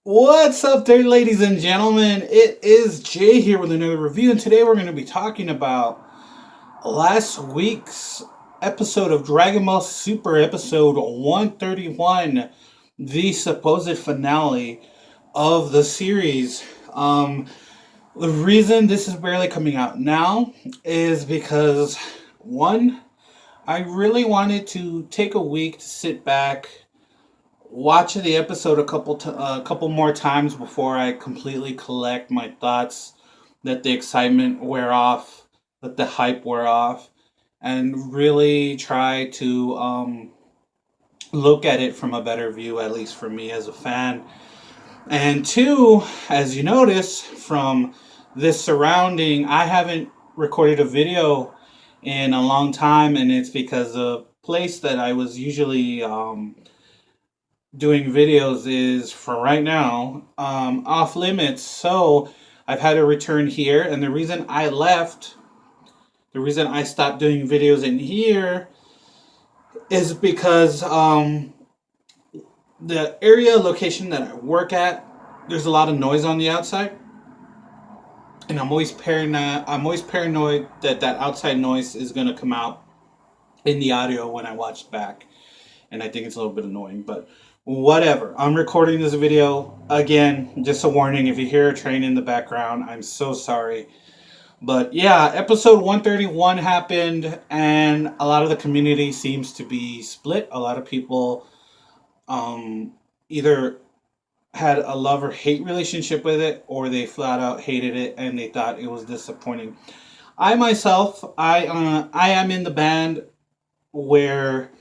What's up there, ladies and gentlemen? It is Jay here with another review, and today we're going to be talking about last week's episode of Dragon Ball Super, episode 131, the supposed finale of the series. The reason this is barely coming out now is because, one, I really wanted to take a week to sit back, watch the episode a couple more times before I completely collect my thoughts, let the excitement wear off, let the hype wear off, and really try to look at it from a better view, at least for me as a fan. And two, as you notice from this surrounding, I haven't recorded a video in a long time, and it's because the place that I was usually doing videos is for right now off limits. So I've had to return here, and the reason I left, the reason I stopped doing videos in here is because the area location that I work at, there's a lot of noise on the outside, and I'm always paranoid. I'm always paranoid that that outside noise is gonna come out in the audio when I watch back, and I think it's a little bit annoying, but whatever. I'm recording this video again. Just a warning: if you hear a train in the background, I'm so sorry. But yeah, episode 131 happened, and a lot of the community seems to be split. A lot of people either had a love or hate relationship with it, or they flat out hated it and they thought it was disappointing. I myself, I am in the band where,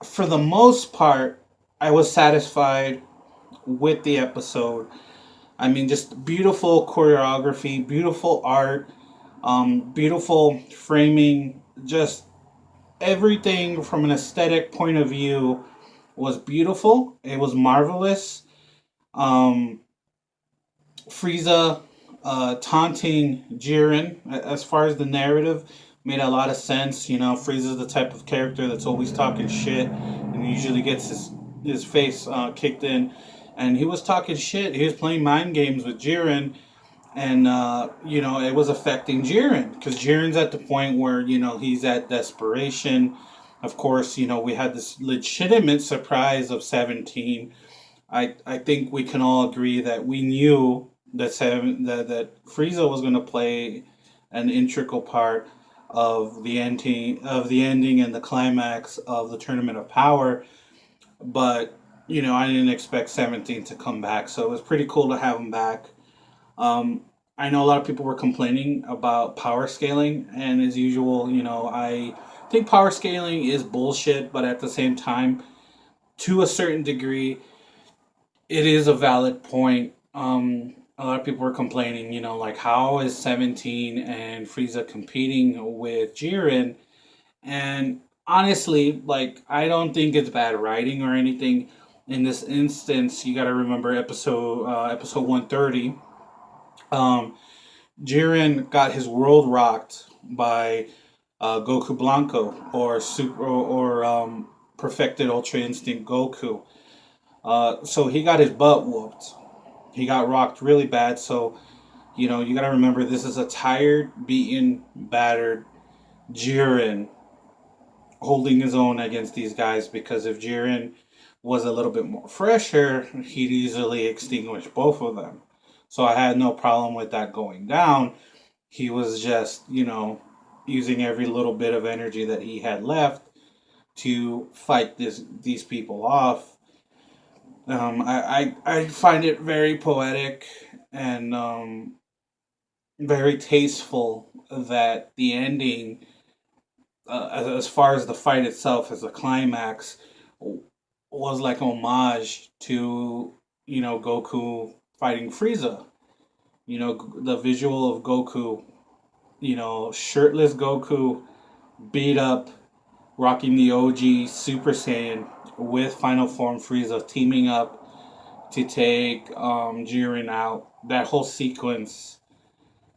for the most part, I was satisfied with the episode. I mean, just beautiful choreography, beautiful art, beautiful framing, just everything from an aesthetic point of view was beautiful. It was marvelous. Um, Frieza taunting Jiren, as far as the narrative, made a lot of sense. You know, Frieza's the type of character that's always talking shit and usually gets his face kicked in. And he was talking shit. He was playing mind games with Jiren, and you know, it was affecting Jiren because Jiren's at the point where, you know, he's at desperation. Of course, you know, we had this legitimate surprise of 17. I think we can all agree that we knew that that Frieza was going to play an integral part of the ending and the climax of the Tournament of Power. But you know, I didn't expect 17 to come back, so it was pretty cool to have him back. Um, I know a lot of people were complaining about power scaling, and as usual, you know, I think power scaling is bullshit, but at the same time, to a certain degree, it is a valid point. A lot of people were complaining, you know, like how is 17 and Frieza competing with Jiren? And honestly, like I don't think it's bad writing or anything. In this instance, you got to remember episode 130. Um, Jiren got his world rocked by Goku Blanco or Super or perfected Ultra Instinct Goku. So he got his butt whooped. He got rocked really bad. So, you know, you got to remember this is a tired, beaten, battered Jiren holding his own against these guys, because if Jiren was a little bit more fresher, he'd easily extinguish both of them. So I had no problem with that going down. He was just, you know, using every little bit of energy that he had left to fight these people off. I find it very poetic and very tasteful that the ending, as far as the fight itself, as a climax, was like homage to, you know, Goku fighting Frieza. You know, the visual of Goku, you know, shirtless Goku, beat up, rocking the OG Super Saiyan with Final Form Frieza teaming up to take Jiren out. That whole sequence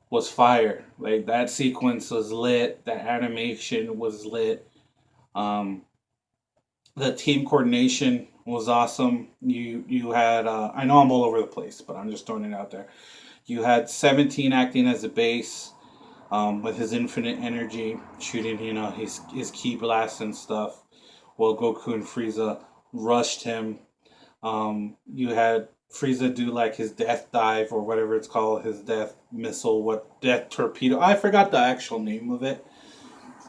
was fire. Like that sequence was lit. The animation was lit. Um, the team coordination was awesome. You had I know I'm all over the place, but I'm just throwing it out there. You had 17 acting as a base, with his infinite energy, shooting his key blasts and stuff. While Goku and Frieza rushed him. You had Frieza do like his death dive or whatever it's called, his death missile, what death torpedo. I forgot the actual name of it.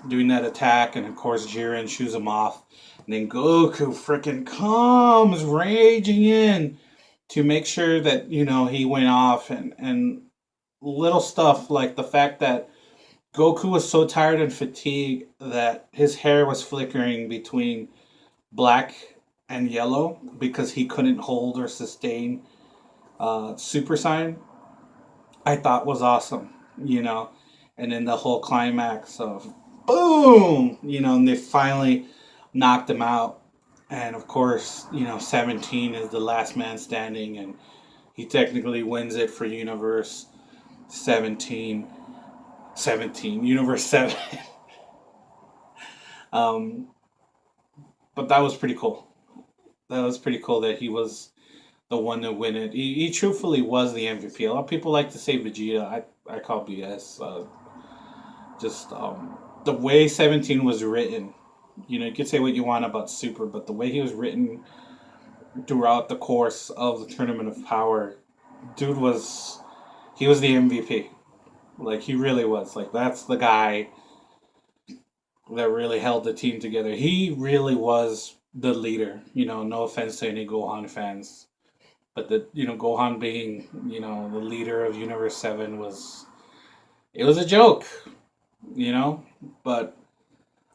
Doing that attack, and of course Jiren shoots him off. And then Goku freaking comes raging in to make sure that he went off, and little stuff like the fact that Goku was so tired and fatigued that his hair was flickering between black and yellow because he couldn't hold or sustain Super Saiyan. I thought was awesome, and then the whole climax of boom, and they finally knocked him out. And of course, 17 is the last man standing, and he technically wins it for Universe 17. 17, Universe 7. um, but that was pretty cool. That was pretty cool that he was the one to win it. He truthfully was the MVP. A lot of people like to say Vegeta. I call BS. Just the way 17 was written. You could say what you want about Super, but the way he was written throughout the course of the Tournament of Power, dude he was the MVP. Like, he really was. Like, that's the guy that really held the team together. He really was the leader. No offense to any Gohan fans, but Gohan being the leader of Universe 7 was a joke. But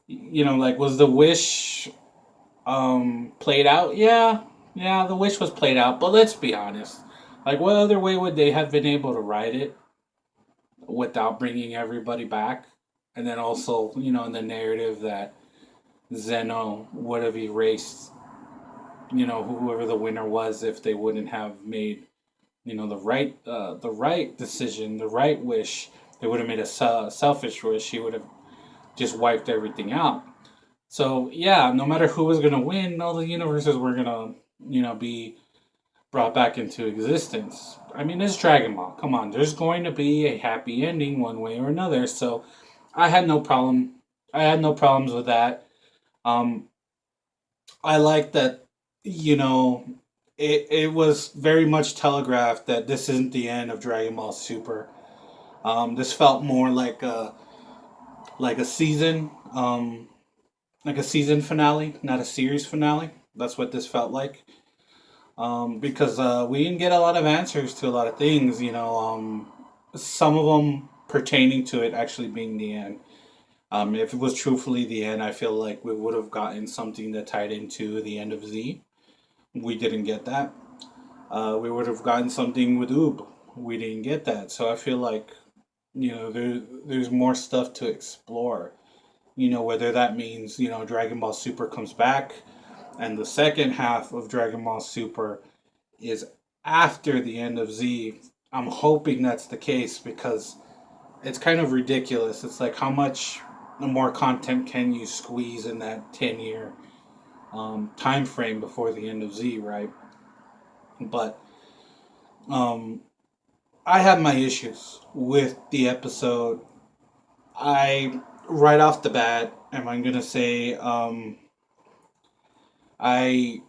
like, was the wish played out? Yeah, the wish was played out. But let's be honest. Like, what other way would they have been able to write it without bringing everybody back? And then also, in the narrative that Zeno would have erased, whoever the winner was if they wouldn't have made, the right decision, the right wish. They would have made a selfish wish. He would have just wiped everything out. So yeah, no matter who was gonna win, all the universes were gonna, be brought back into existence. I mean, it's Dragon Ball. Come on, there's going to be a happy ending one way or another. So I had no problem. I had no problems with that. Um, I like that. It was very much telegraphed that this isn't the end of Dragon Ball Super. This felt more like a season, like a season finale, not a series finale. That's what this felt like. Because we didn't get a lot of answers to a lot of things. Some of them pertaining to it actually being the end. If it was truthfully the end, I feel like we would have gotten something that tied into the end of Z. We didn't get that. We would have gotten something with Oob. We didn't get that. So I feel like, there's more stuff to explore. Whether that means, Dragon Ball Super comes back and the second half of Dragon Ball Super is after the end of Z. I'm hoping that's the case because it's kind of ridiculous. It's like, how much more content can you squeeze in that 10-year time frame before the end of Z, right? But I have my issues with the episode. I right off the bat, am I gonna say I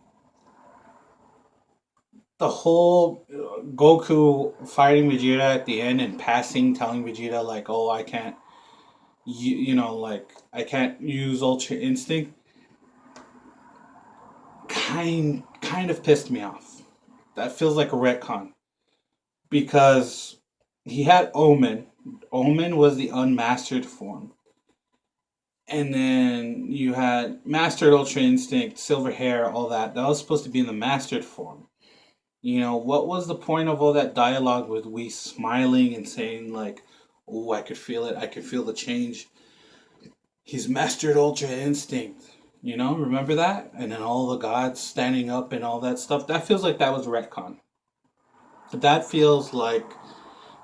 the whole Goku fighting Vegeta at the end and passing, telling Vegeta like, "Oh, I can't, like I can't use Ultra Instinct." Kind of pissed me off. That feels like a retcon because he had Omen. Omen was the unmastered form. And then you had Mastered Ultra Instinct, Silver Hair, all that. That was supposed to be in the Mastered form. What was the point of all that dialogue with Whis smiling and saying, like, oh, I could feel it, I could feel the change. He's Mastered Ultra Instinct. Remember that? And then all the gods standing up and all that stuff. That feels like that was retcon. But that feels like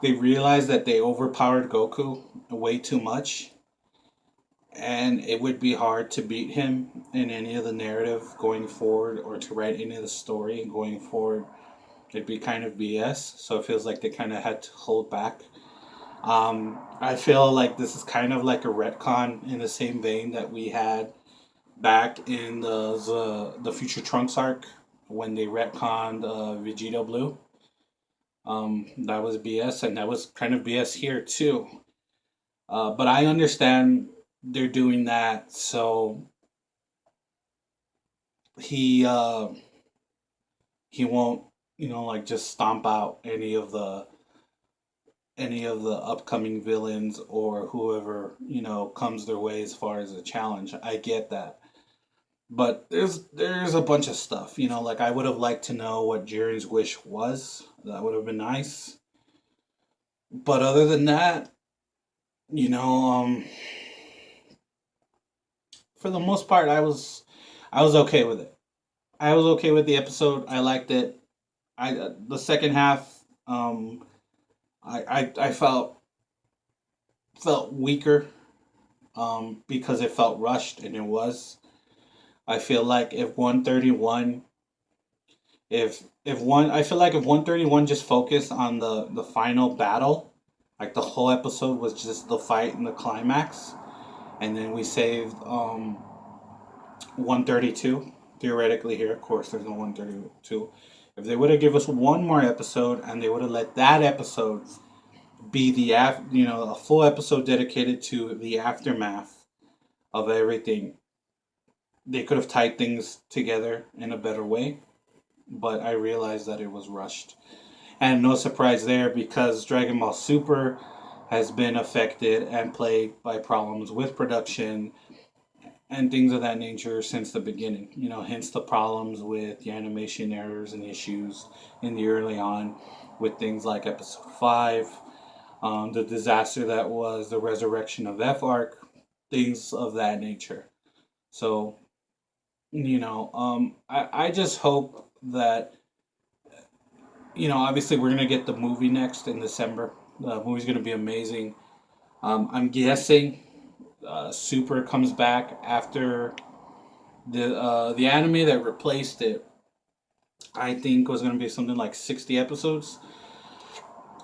they realized that they overpowered Goku way too much and it would be hard to beat him in any of the narrative going forward or to write any of the story going forward. It'd be kind of BS. So it feels like they kind of had to hold back. I feel like this is kind of like a retcon in the same vein that we had back in the Future Trunks arc when they retconned Vegeta Blue. That was BS, and that was kind of BS here too. But I understand they're doing that, so he he won't, like just stomp out any of the upcoming villains or whoever comes their way as far as a challenge. I get that, but there's a bunch of stuff. Like I would have liked to know what Jiren's wish was. That would have been nice. But other than that, you know, um, for the most part, I was okay with it. I was okay with the episode. I liked it. The second half, I felt weaker, because it felt rushed, and it was. I feel like I feel like if 131 just focused on the final battle, like the whole episode was just the fight and the climax, and then we saved 132 theoretically here. Of course, there's no 132. If they would have given us one more episode and they would have let that episode be a full episode dedicated to the aftermath of everything, they could have tied things together in a better way. But I realized that it was rushed. And no surprise there because Dragon Ball Super has been affected and plagued by problems with production and things of that nature since the beginning. Hence the problems with the animation errors and issues in the early on with things like Episode 5, the disaster that was the resurrection of F arc, things of that nature. So, I just hope that, obviously we're going to get the movie next in December. The movie's going to be amazing. I'm guessing Super comes back after the anime that replaced it. I think was going to be something like 60 episodes.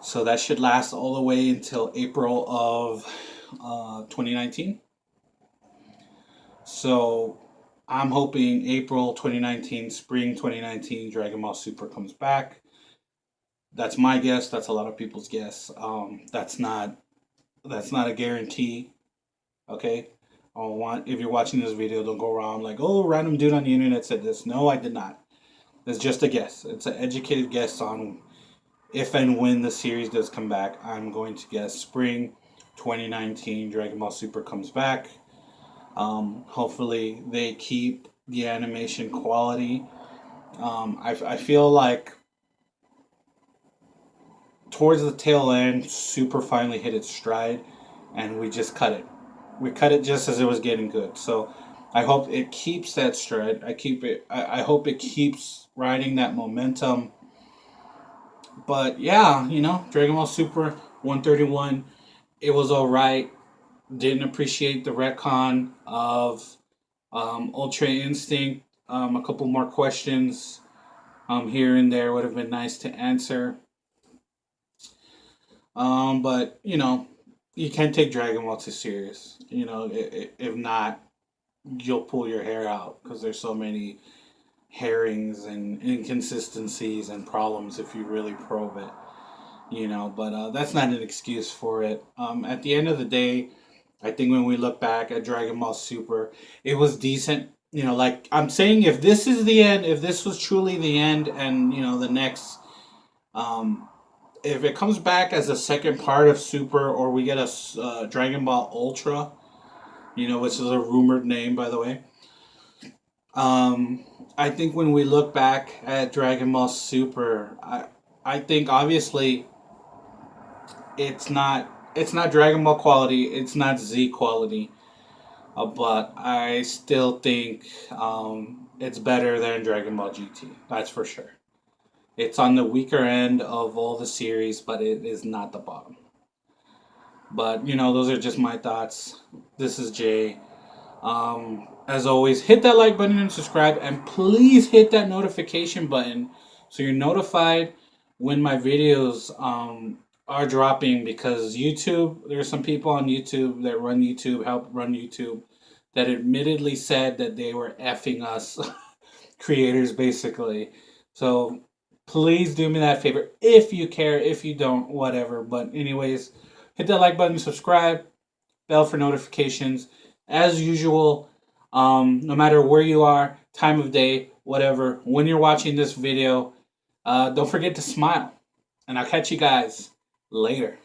So that should last all the way until April of 2019. So I'm hoping April 2019, spring 2019, Dragon Ball Super comes back. That's my guess. That's a lot of people's guess. That's not a guarantee. Okay. If you're watching this video, don't go around like, oh, random dude on the internet said this. No, I did not. It's just a guess. It's an educated guess on if and when the series does come back. I'm going to guess spring 2019 Dragon Ball Super comes back. Hopefully they keep the animation quality. I feel like towards the tail end, Super finally hit its stride, and we just cut it. We cut it just as it was getting good. So I hope it keeps that stride. I hope it keeps riding that momentum. But yeah, Dragon Ball Super 131. It was all right. Didn't appreciate the retcon of Ultra Instinct. A couple more questions here and there would have been nice to answer. But you can't take Dragon Ball too serious. If not, you'll pull your hair out because there's so many herrings and inconsistencies and problems if you really probe it. But that's not an excuse for it. At the end of the day, I think when we look back at Dragon Ball Super, it was decent. Like I'm saying, if this is the end, if this was truly the end, and the next, um, if it comes back as a second part of Super, or we get a Dragon Ball Ultra, which is a rumored name by the way. I think when we look back at Dragon Ball Super, I think obviously it's not Dragon Ball quality, it's not Z quality, but I still think it's better than Dragon Ball GT. That's for sure. It's on the weaker end of all the series, but it is not the bottom. But you know, those are just my thoughts. This is Jay. As always, hit that like button and subscribe, and please hit that notification button so you're notified when my videos are dropping. Because YouTube, there's some people on YouTube that run YouTube, help run YouTube, that admittedly said that they were effing us creators, basically. So please do me that favor if you care. If you don't, whatever. But anyways, hit that like button, subscribe, bell for notifications. As usual, no matter where you are, time of day, whatever, when you're watching this video, don't forget to smile. And I'll catch you guys later.